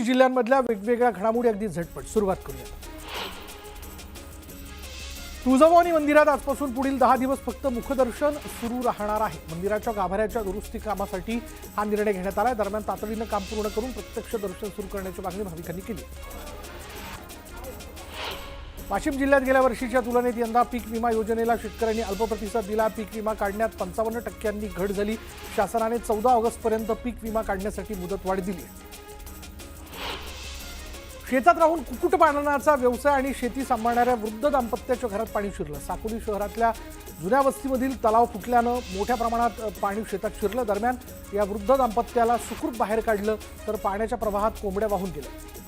35 जिल्ह्यांमधल्या वेगवेगळ्या घडामोडी अगदी झटपट सुरुवात करूया। तुळजाभवानी मंदिरात आजपासून पुढील 10 दिवस फक्त मुखदर्शन सुरू राहणार आहे। मंदिराच्या गाभाऱ्याच्या दुरुस्ती कामासाठी हा निर्णय घेण्यात आला आहे। दरम्यान तातडीने काम पूर्ण करून प्रत्यक्ष दर्शन सुरू करण्याची मागणी भाविकांनी केली। वाशिम जिल्ह्यात गेल्या वर्षीच्या तुलनेत यंदा पीक विमा योजनेला शेतकऱ्यांनी अल्प प्रतिसाद दिला। पीक विमा काढण्यात 55% घट झाली। शासनाने 14 ऑगस्टपर्यंत पीक विमा काढण्यासाठी मुदतवाढ दिली। शेतात राहून कुक्कुटपालनाचा व्यवसाय आणि शेती सांभाळणाऱ्या वृद्ध दाम्पत्याच्या घरात पाणी शिरलं। साकोली शहरातल्या जुन्या वस्तीमधील तलाव फुटल्यानं मोठ्या प्रमाणात पाणी शेतात शिरलं। दरम्यान या वृद्ध दाम्पत्याला सुखरूप बाहेर काढलं तर पाण्याच्या प्रवाहात कोंबड्या वाहून गेल्या।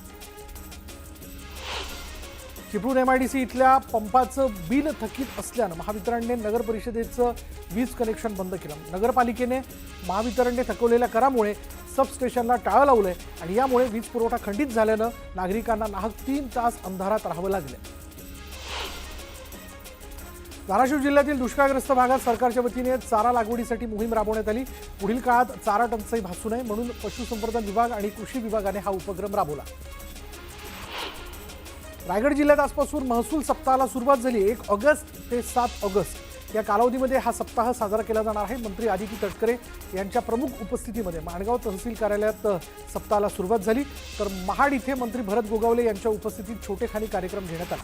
चिपळूण एमआयडीसी इथल्या पंपाचं बिल थकीत असल्यानं महावितरणने नगर परिषदेचं वीज कनेक्शन बंद केलं। नगरपालिकेने महावितरणने थकवलेल्या करामुळे सबस्टेशनला टाळं लावलंय आणि यामुळे वीज पुरवठा खंडित झाल्यानं नागरिकांना नाहक 3 तास अंधारात राहावं लागलं। धाराशिव जिल्ह्यातील दुष्काळग्रस्त भागात सरकारच्या वतीने चारा लागवडीसाठी मोहीम राबवण्यात आली। पुढील काळात चारा टंचाई भासू नये म्हणून पशुसंवर्धन विभाग आणि कृषी विभागाने हा उपक्रम राबवला। रायगड जिल्ह्यात आजपासून महसूल सप्ताहाला सुरुवात झाली। 1 ऑगस्ट ते 7 ऑगस्ट या कालावधीमध्ये हा सप्ताह साजरा केला जाणार आहे। मंत्री आदिती तटकरे यांच्या प्रमुख उपस्थितीमध्ये माणगाव तहसील कार्यालयात सप्ताहाला सुरुवात झाली, तर महाड इथे मंत्री भरत गोगावले यांच्या उपस्थितीत छोटेखानी कार्यक्रम घेण्यात आला।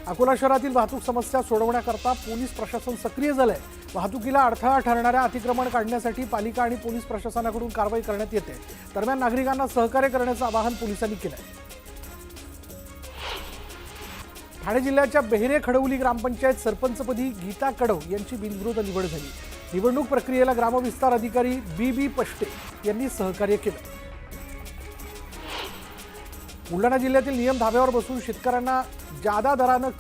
अकोला शहरातील वाहतूक समस्या सोडवण्याकरता पोलीस प्रशासन सक्रिय झालंय। वाहतुकीला अडथळा ठरणाऱ्या अतिक्रमण काढण्यासाठी पालिका आणि पोलीस प्रशासनाकडून कारवाई करण्यात येते। दरम्यान नागरिकांना सहकार्य करण्याचं आवाहन पोलिसांनी केलंय। ठाणे जिल्ह्याच्या बेहरे खडवली ग्रामपंचायत सरपंचपदी गीता कडव यांची बिनविरोध निवड झाली। निवडणूक प्रक्रियेला ग्रामविस्तार अधिकारी बी पष्टे यांनी सहकार्य केलं। बुलढाणा जिल्ह्यातील नियम धाब्यावर बसून शेतकऱ्यांना जादा दरानं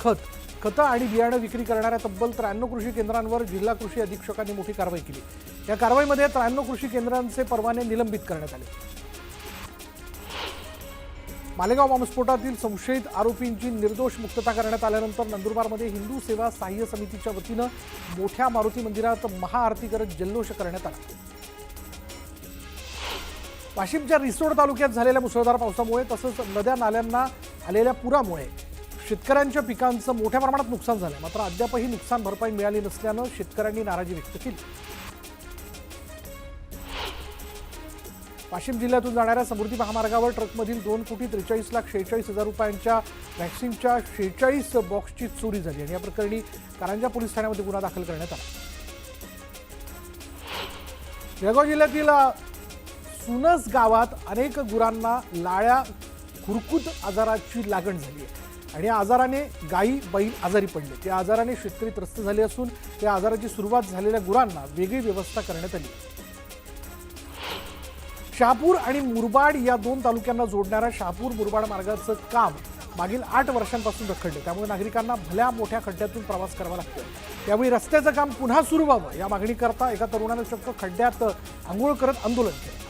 खतं आणि बियाणं विक्री करणाऱ्या तब्बल 93 कृषी केंद्रांवर जिल्हा कृषी अधीक्षकांनी मोठी कारवाई केली। या कारवाईमध्ये 93 कृषी केंद्रांचे परवाने निलंबित करण्यात आले। मालेगाव बॉम्बस्फोटातील संशयित आरोपींची निर्दोष मुक्तता करण्यात आल्यानंतर नंदुरबारमध्ये हिंदू सेवा सहाय्य समितीच्या वतीनं मोठ्या मारुती मंदिरात महाआरती करत जल्लोष करण्यात आला। वाशिमच्या रिसोड तालुक्यात झालेल्या मुसळधार पावसामुळे तसंच नद्या नाल्यांना आलेल्या पुरामुळे शेतकऱ्यांच्या पिकांचं मोठ्या प्रमाणात नुकसान झालं। मात्र अद्यापही नुकसान भरपाई मिळाली नसल्यानं शेतकऱ्यांनी नाराजी व्यक्त केली। वाशिम जिल्ह्यातून जाणाऱ्या समृद्धी महामार्गावर ट्रकमधील 2,43,46,46,000 रुपयांच्या व्हॅक्सिनच्या 46 बॉक्सची चोरी झाली आणि या प्रकरणी कारंजा पोलीस ठाण्यामध्ये गुन्हा दाखल करण्यात आला। जळगाव जिल्ह्यातील सुनस गावात अनेक गुरांना लाळ्या खुरकूत आजाराची लागण झाली आहे आणि या आजाराने गायी बैल आजारी पडले। त्या आजाराने शेतकरी त्रस्त झाले असून या आजाराची सुरुवात झालेल्या गुरांना वेगळी व्यवस्था करण्यात आली। शहापूर आणि मुरबाड या 2 तालुक्यांना जोडणाऱ्या शहापूर मुरबाड मार्गाचं काम मागील 8 वर्षांपासून रखडले, त्यामुळे नागरिकांना भल्या मोठ्या खड्ड्यातून प्रवास करावा लागतोय। त्यावेळी रस्त्याचं काम पुन्हा सुरू व्हावं या मागणीकरता एका तरुणाने चक्क खड्ड्यात आंघोळ करत आंदोलन केलं।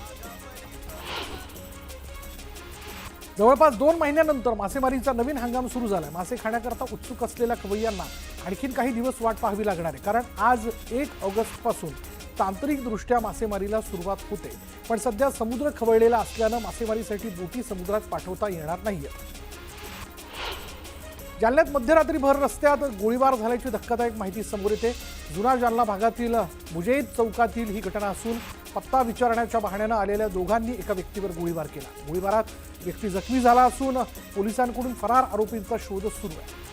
जवळपास 2 महिन्यानंतर मासेमारीचा नवीन हंगाम सुरू झालाय। मासे खाण्याकरता उत्सुक असलेल्या खवय्यांना आणखीन काही दिवस वाट पाहावी लागणार आहे, कारण आज 1 ऑगस्ट पासून तांत्रिकदृष्ट्या मासेमारीला सुरुवात होते। पण सध्या समुद्र खवळलेला असल्यानं मासेमारीसाठी बोटी समुद्रात पाठवता येणार नाहीये। जालन्यात मध्यरात्री भर रस्त्यात गोळीबार झाल्याची धक्कादायक माहिती समोर येते। जुना जालना भागातील मुजेद चौकातील ही घटना असून पत्ता विचारण्याच्या बहाण्यानं आलेल्या दोघांनी एका व्यक्तीवर गोळीबार केला। गोळीबारात व्यक्ती जखमी झाला असून पोलिसांकडून फरार आरोपींचा शोध सुरू आहे।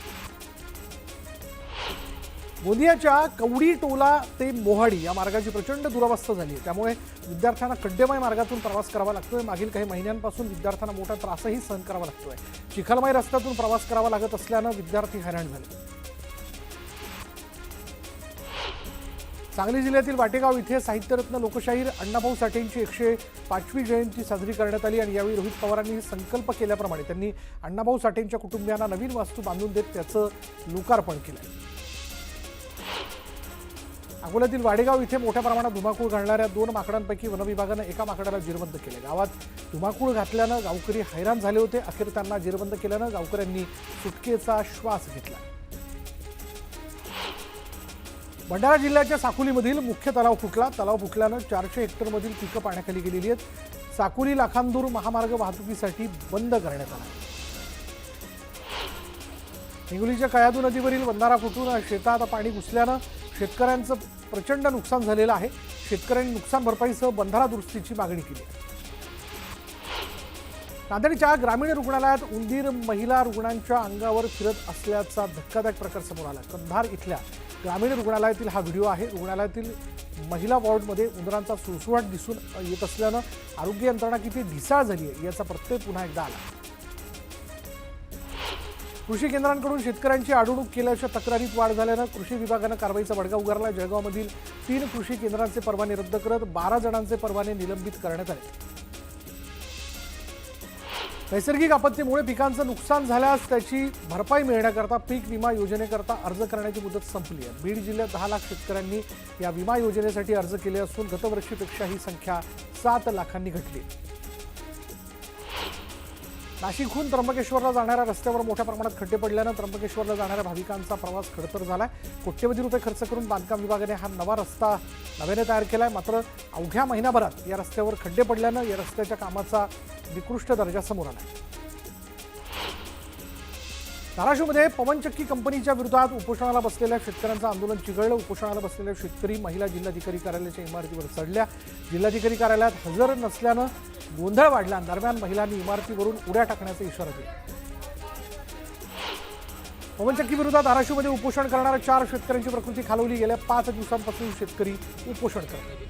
गोंदियाच्या कवडी टोला ते मोहाडी या मार्गाची प्रचंड दुरावस्था झाली आहे, त्यामुळे विद्यार्थ्यांना खड्डेमय मार्गातून प्रवास करावा लागतोय। मागील काही महिन्यांपासून विद्यार्थ्यांना मोठा त्रासही सहन करावा लागतोय। चिखलमय रस्त्यातून प्रवास करावा लागत असल्यानं विद्यार्थी हैराण झाले। सांगली जिल्ह्यातील वाटेगाव इथे साहित्यरत्न लोकशाहीर अण्णाभाऊ साठेंची 105वी जयंती साजरी करण्यात आली आणि यावेळी रोहित पवारांनी संकल्प केल्याप्रमाणे त्यांनी अण्णाभाऊ साठेंच्या कुटुंबियांना नवीन वास्तू बांधून देत त्याचं लोकार्पण केलं। अकोल्यातील वाडेगाव इथे मोठ्या प्रमाणात धुमाकूळ घालणाऱ्या 2 माकडांपैकी वनविभागानं एका माकडाला जेरबंद केले। गावात धुमाकूळ घातल्यानं गावकरी हैराण झाले होते। अखेर त्यांना जेरबंद केल्यानं गावकऱ्यांनी सुटकेचा श्वास घेतला। भंडारा जिल्ह्याच्या साकोलीमधील मुख्य तलाव फुटला। तलाव फुटल्यानं 400 हेक्टरमधील पिकं पाण्याखाली गेलेली आहेत। साकोली लाखांदूर महामार्ग वाहतुकीसाठी बंद करण्यात आला. हिंगोलीच्या कयाधू नदीवरील बंधारा फुटून शेतात पाणी घुसल्यानं शेतकऱ्यांचं प्रचंड नुकसान झालेलं आहे. शेतकऱ्यांनी नुकसान भरपाईसह बंधारा दुरुस्तीची मागणी केली आहे. नांदेडच्या ग्रामीण रुग्णालयात उंदीर महिला रुग्णांच्या अंगावर फिरत असल्याचा धक्कादायक प्रकार समोर आला. कंधार इथल्या ग्रामीण रुग्णालयातील हा व्हिडिओ आहे. रुग्णालयातील महिला वॉर्डमध्ये उंदरांचा सुळसुळाट दिसून येत असल्यानं आरोग्य यंत्रणा किती ढिसाळ झाली आहे याचा प्रत्यय पुन्हा एकदा आला. कृषी केंद्रांकडून शेतकऱ्यांची अडवणूक केल्याच्या तक्रारीत वाढ झाल्यानं कृषी विभागानं कारवाईचा बडगा उगारला. जळगावमधील 3 कृषी केंद्रांचे परवाने रद्द करत 12 जणांचे परवाने निलंबित करण्यात आले. नैसर्गिक आपत्तीमुळे पिकांचं नुकसान झाल्यास त्याची भरपाई मिळण्याकरता पीक विमा योजनेकरता अर्ज करण्याची मुदत संपली आहे. बीड जिल्ह्यात 10 लाख शेतकऱ्यांनी या विमा योजनेसाठी अर्ज केले असून गतवर्षीपेक्षा ही संख्या 7 लाखांनी घटली. नाशिकहून त्र्यंबकेश्वरला जाणाऱ्या रस्त्यावर मोठ्या प्रमाणात खड्डे पडल्यानं त्र्यंबकेश्वरला जाणाऱ्या भाविकांचा प्रवास खडतर झालाय. कोट्यवधी रुपये खर्च करून बांधकाम विभागाने हा नवा रस्ता नव्याने तयार केलाय. मात्र अवघ्या महिनाभरात या रस्त्यावर खड्डे पडल्यानं या रस्त्याच्या कामाचा निकृष्ट दर्जा समोर आला. धाराशिवमध्ये पवनचक्की कंपनीच्या विरोधात उपोषणाला बसलेल्या शेतकऱ्यांचं आंदोलन चिघळलं. उपोषणाला बसलेल्या शेतकरी महिला जिल्हाधिकारी कार्यालयाच्या इमारतीवर चढल्या. जिल्हाधिकारी कार्यालयात हजर नसल्यानं गोंधळ वाढला. दरम्यान महिलांनी इमारतीवरून उड्या टाकण्याचा इशारा दिला. पवनचक्की विरोधात धाराशिवमध्ये उपोषण करणाऱ्या 4 शेतकऱ्यांची प्रकृती खालवली. गेल्या 5 दिवसांपासून शेतकरी उपोषण करतात.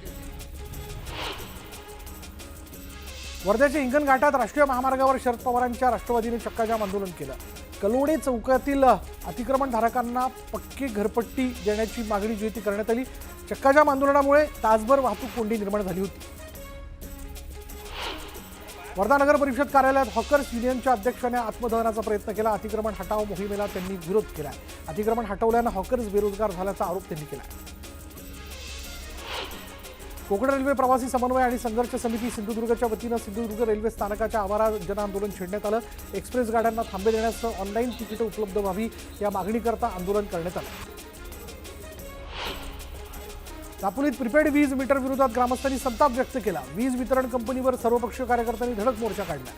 वर्ध्याच्या हिंगणघाटात राष्ट्रीय महामार्गावर शरद पवारांच्या राष्ट्रवादीने चक्काजाम आंदोलन केलं. कलोडे चौकातील अतिक्रमणधारकांना पक्की घरपट्टी देण्याची मागणी जी ती करण्यात आली. चक्काजाम आंदोलनामुळे तासभर वाहतूक कोंडी निर्माण झाली होती. वर्धा नगर परिषद कार्यालयात हॉकर्स युनियनच्या अध्यक्षाने आत्मदहनाचा प्रयत्न केला. अतिक्रमण हटाव मोहिमेला त्यांनी विरोध केला. अतिक्रमण हटवल्यानं हॉकर्स बेरोजगार झाल्याचा आरोप त्यांनी केला. कोकण रेल्वे प्रवासी समन्वय आणि संघर्ष समिती सिंधुदुर्गच्या वतीनं सिंधुदुर्ग रेल्वे स्थानकाच्या आवारात जनआंदोलन छेडण्यात आलं. एक्सप्रेस गाड्यांना थांबे देण्यासह ऑनलाईन तिकीटं उपलब्ध व्हावी या मागणीकरता आंदोलन करण्यात आलं. दापोलीत प्रीपेड वीज मीटर विरोधात ग्रामस्थांनी संताप व्यक्त केला. वीज वितरण कंपनीवर सर्वपक्षीय कार्यकर्त्यांनी धडक मोर्चा काढला.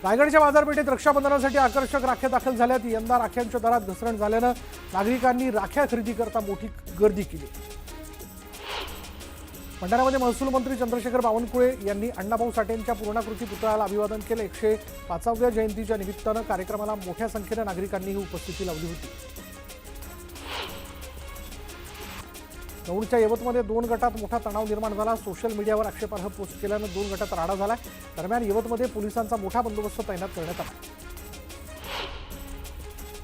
रायगडच्या बाजारपेठेत रक्षाबंधनासाठी आकर्षक राख्या दाखल झाल्यात. यंदा राख्यांच्या दरात घसरण झाल्यानं नागरिकांनी राख्या खरेदी करता मोठी गर्दी केली. भंडाऱ्यामध्ये महसूल मंत्री चंद्रशेखर बावनकुळे यांनी अण्णाभाऊ साठेंच्या पूर्णाकृती पुतळ्याला अभिवादन केलं. 105व्या जयंतीच्या निमित्तानं कार्यक्रमाला मोठ्या संख्येनं नागरिकांनीही उपस्थिती लावली होती. दौंडच्या यवतमध्ये 2 गटात मोठा तणाव निर्माण झाला. सोशल मीडियावर आक्षेपार्ह पोस्ट केल्यानं 2 गटात राडा झाला. दरम्यान यवतमध्ये पोलिसांचा मोठा बंदोबस्त तैनात करण्यात आला.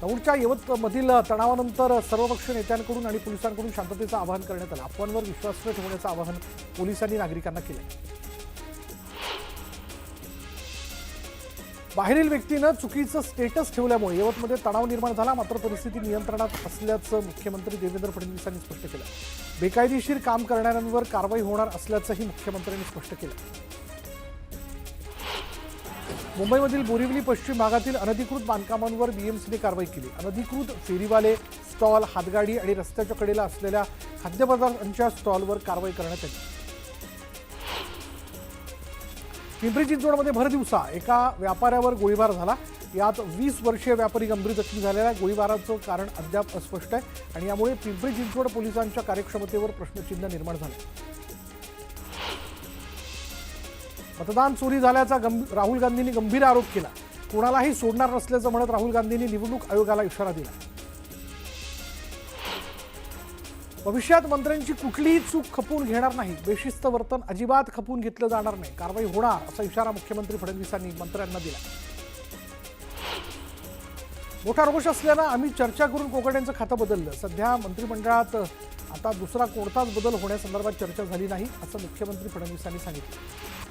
दौंडच्या यवतमधील तणावानंतर सर्वपक्षीय नेत्यांकडून आणि पोलिसांकडून शांततेचं आवाहन करण्यात आलं. अफवांवर विश्वास न ठेवण्याचं आवाहन पोलिसांनी नागरिकांना केलं. बाहेरील व्यक्तीनं चुकीचं स्टेटस ठेवल्यामुळे यवतमध्ये तणाव निर्माण झाला. मात्र परिस्थिती नियंत्रणात असल्याचं मुख्यमंत्री देवेंद्र फडणवीसांनी स्पष्ट केलं. बेकायदेशीर काम करणाऱ्यांवर कारवाई होणार असल्याचंही मुख्यमंत्र्यांनी स्पष्ट केलं. मुंबईमधील बोरिवली पश्चिम भागातील अनधिकृत बांधकामांवर बीएमसीने कारवाई केली. अनधिकृत फेरीवाले, स्टॉल, हातगाडी आणि रस्त्याच्या कडेला असलेल्या खाद्यपदार्थांच्या स्टॉलवर कारवाई करण्यात आली. पिंपरी चिंचवडमध्ये भर दिवसा एका व्यापाऱ्यावर गोळीबार झाला. यात 20 वर्षीय व्यापारी गंभीर जखमी झालेला आहे. गोळीबाराचं कारण अद्याप अस्पष्ट आहे आणि यामुळे पिंपरी चिंचवड पोलिसांच्या कार्यक्षमतेवर प्रश्नचिन्ह निर्माण झाले. मतदान चोरी झाल्याचा राहुल गांधींनी गंभीर आरोप केला. कोणालाही सोडणार नसल्याचं म्हणत राहुल गांधींनी निवडणूक आयोगाला इशारा दिला. भविष्यात मंत्र्यांची कुठलीही चूक खपवून घेणार नाही. बेशिस्त वर्तन अजिबात खपवून घेतलं जाणार नाही. कारवाई होणार असा इशारा मुख्यमंत्री फडणवीसांनी मंत्र्यांना दिला. मोठा रोष असल्यानं आम्ही चर्चा करून कोकाटेंचं खातं बदललं. सध्या मंत्रिमंडळात आता दुसरा कोणताच बदल होण्यासंदर्भात चर्चा झाली नाही असं मुख्यमंत्री फडणवीसांनी सांगितलं.